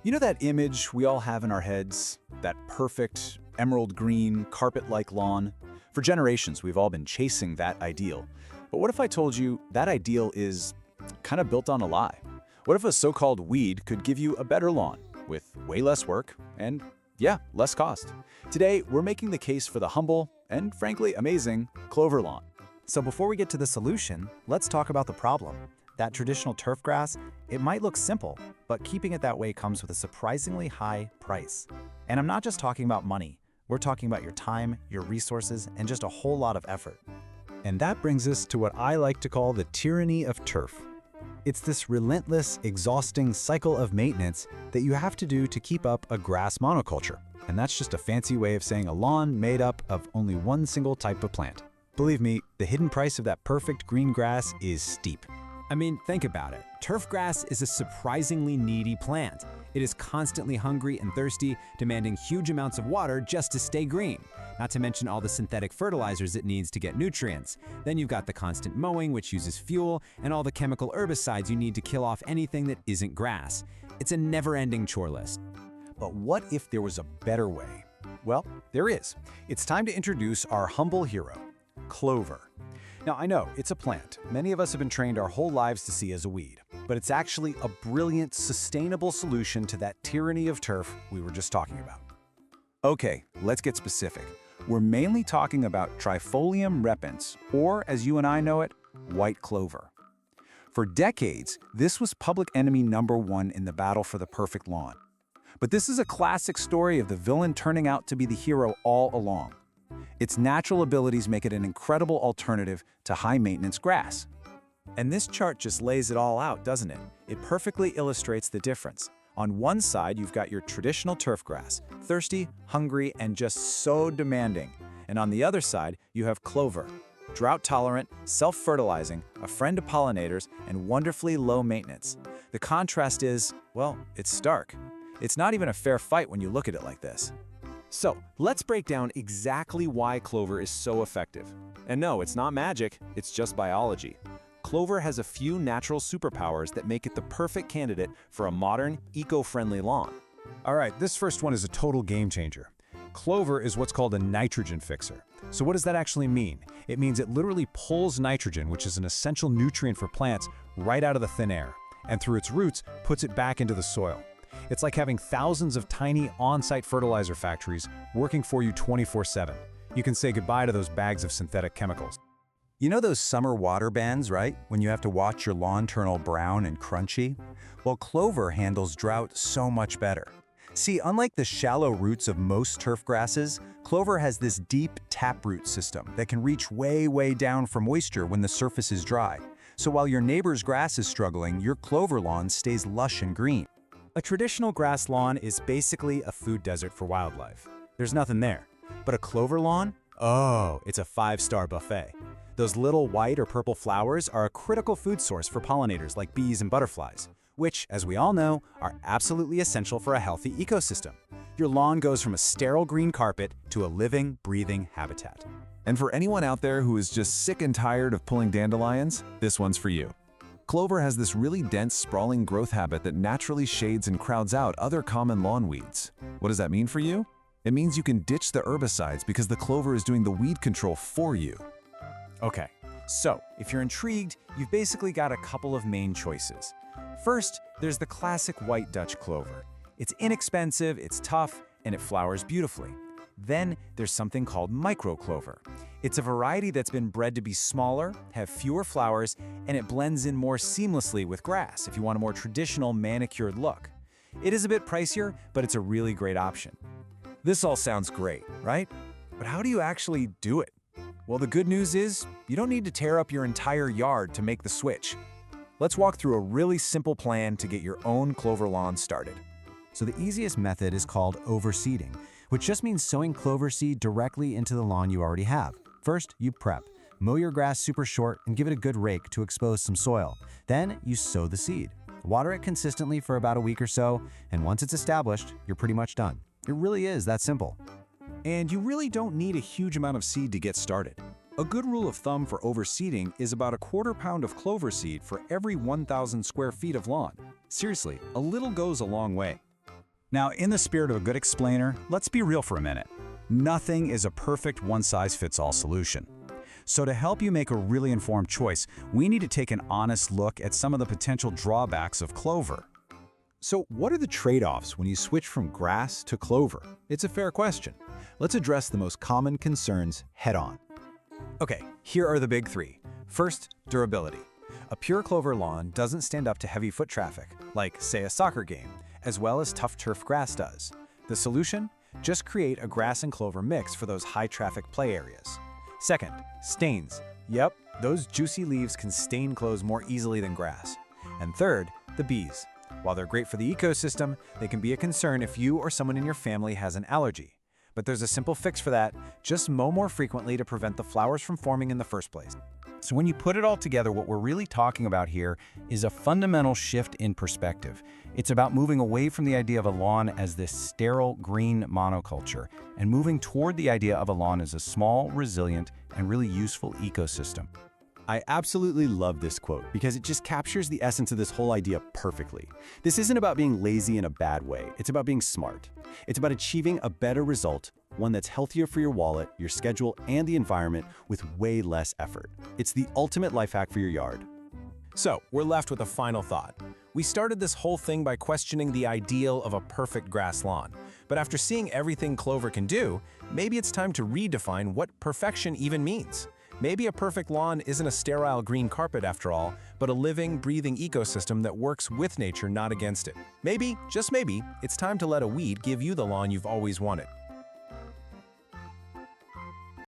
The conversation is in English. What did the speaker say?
You know that image we all have in our heads? That perfect, emerald green, carpet-like lawn? For generations, we've all been chasing that ideal. But what if I told you that ideal is kind of built on a lie? What if a so-called weed could give you a better lawn with way less work and, yeah, less cost? Today, we're making the case for the humble and, frankly, amazing Clover Lawn. So before we get to the solution, let's talk about the problem. That traditional turf grass, it might look simple, but keeping it that way comes with a surprisingly high price. And I'm not just talking about money. We're talking about your time, your resources, and just a whole lot of effort. And that brings us to what I like to call the tyranny of turf. It's this relentless, exhausting cycle of maintenance that you have to do to keep up a grass monoculture. And that's just a fancy way of saying a lawn made up of only one single type of plant. Believe me, the hidden price of that perfect green grass is steep. I mean, think about it. Turf grass is a surprisingly needy plant. It is constantly hungry and thirsty, demanding huge amounts of water just to stay green, not to mention all the synthetic fertilizers it needs to get nutrients. Then you've got the constant mowing, which uses fuel, and all the chemical herbicides you need to kill off anything that isn't grass. It's a never-ending chore list. But what if there was a better way? Well, there is. It's time to introduce our humble hero, clover. Now, I know it's a plant many of us have been trained our whole lives to see as a weed, but it's actually a brilliant, sustainable solution to that tyranny of turf we were just talking about. Okay, let's get specific. We're mainly talking about Trifolium repens, or as you and I know it, white clover. For decades, this was public enemy number one in the battle for the perfect lawn. But this is a classic story of the villain turning out to be the hero all along. Its natural abilities make it an incredible alternative to high-maintenance grass. And this chart just lays it all out, doesn't it? It perfectly illustrates the difference. On one side, you've got your traditional turf grass, thirsty, hungry, and just so demanding. And on the other side, you have clover, drought-tolerant, self-fertilizing, a friend to pollinators, and wonderfully low maintenance. The contrast is, well, it's stark. It's not even a fair fight when you look at it like this. So, let's break down exactly why clover is so effective. And no, it's not magic, it's just biology. Clover has a few natural superpowers that make it the perfect candidate for a modern, eco-friendly lawn. All right, this first one is a total game changer. Clover is what's called a nitrogen fixer. So what does that actually mean? It means it literally pulls nitrogen, which is an essential nutrient for plants, right out of the thin air, and through its roots, puts it back into the soil. It's like having thousands of tiny on-site fertilizer factories working for you 24/7. You can say goodbye to those bags of synthetic chemicals. You know those summer water bans, right? When you have to watch your lawn turn all brown and crunchy? Well, clover handles drought so much better. See, unlike the shallow roots of most turf grasses, clover has this deep taproot system that can reach way, way down for moisture when the surface is dry. So while your neighbor's grass is struggling, your clover lawn stays lush and green. A traditional grass lawn is basically a food desert for wildlife. There's nothing there. But a clover lawn? Oh, it's a five-star buffet. Those little white or purple flowers are a critical food source for pollinators like bees and butterflies, which, as we all know, are absolutely essential for a healthy ecosystem. Your lawn goes from a sterile green carpet to a living, breathing habitat. And for anyone out there who is just sick and tired of pulling dandelions, this one's for you. Clover has this really dense, sprawling growth habit that naturally shades and crowds out other common lawn weeds. What does that mean for you? It means you can ditch the herbicides because the clover is doing the weed control for you. Okay, so if you're intrigued, you've basically got a couple of main choices. First, there's the classic white Dutch clover. It's inexpensive, it's tough, and it flowers beautifully. Then there's something called micro clover. It's a variety that's been bred to be smaller, have fewer flowers, and it blends in more seamlessly with grass if you want a more traditional manicured look. It is a bit pricier, but it's a really great option. This all sounds great, right? But how do you actually do it? Well, the good news is you don't need to tear up your entire yard to make the switch. Let's walk through a really simple plan to get your own clover lawn started. So the easiest method is called overseeding, which just means sowing clover seed directly into the lawn you already have. First, you prep. Mow your grass super short and give it a good rake to expose some soil. Then you sow the seed. Water it consistently for about a week or so, and once it's established, you're pretty much done. It really is that simple. And you really don't need a huge amount of seed to get started. A good rule of thumb for overseeding is about a quarter pound of clover seed for every 1,000 square feet of lawn. Seriously, a little goes a long way. Now, in the spirit of a good explainer, let's be real for a minute. Nothing is a perfect one-size-fits-all solution. So to help you make a really informed choice, we need to take an honest look at some of the potential drawbacks of clover. So what are the trade-offs when you switch from grass to clover? It's a fair question. Let's address the most common concerns head-on. Okay, here are the big three. First, durability. A pure clover lawn doesn't stand up to heavy foot traffic, like, say, a soccer game, as well as tough turf grass does. The solution? Just create a grass and clover mix for those high-traffic play areas. Second, stains. Yep, those juicy leaves can stain clothes more easily than grass. And third, the bees. While they're great for the ecosystem, they can be a concern if you or someone in your family has an allergy. But there's a simple fix for that. Just mow more frequently to prevent the flowers from forming in the first place. So when you put it all together, what we're really talking about here is a fundamental shift in perspective. It's about moving away from the idea of a lawn as this sterile green monoculture and moving toward the idea of a lawn as a small, resilient, and really useful ecosystem. I absolutely love this quote because it just captures the essence of this whole idea perfectly. This isn't about being lazy in a bad way. It's about being smart. It's about achieving a better result, one that's healthier for your wallet, your schedule, and the environment with way less effort. It's the ultimate life hack for your yard. So, we're left with a final thought. We started this whole thing by questioning the ideal of a perfect grass lawn. But after seeing everything clover can do, maybe it's time to redefine what perfection even means. Maybe a perfect lawn isn't a sterile green carpet after all, but a living, breathing ecosystem that works with nature, not against it. Maybe, just maybe, it's time to let a weed give you the lawn you've always wanted.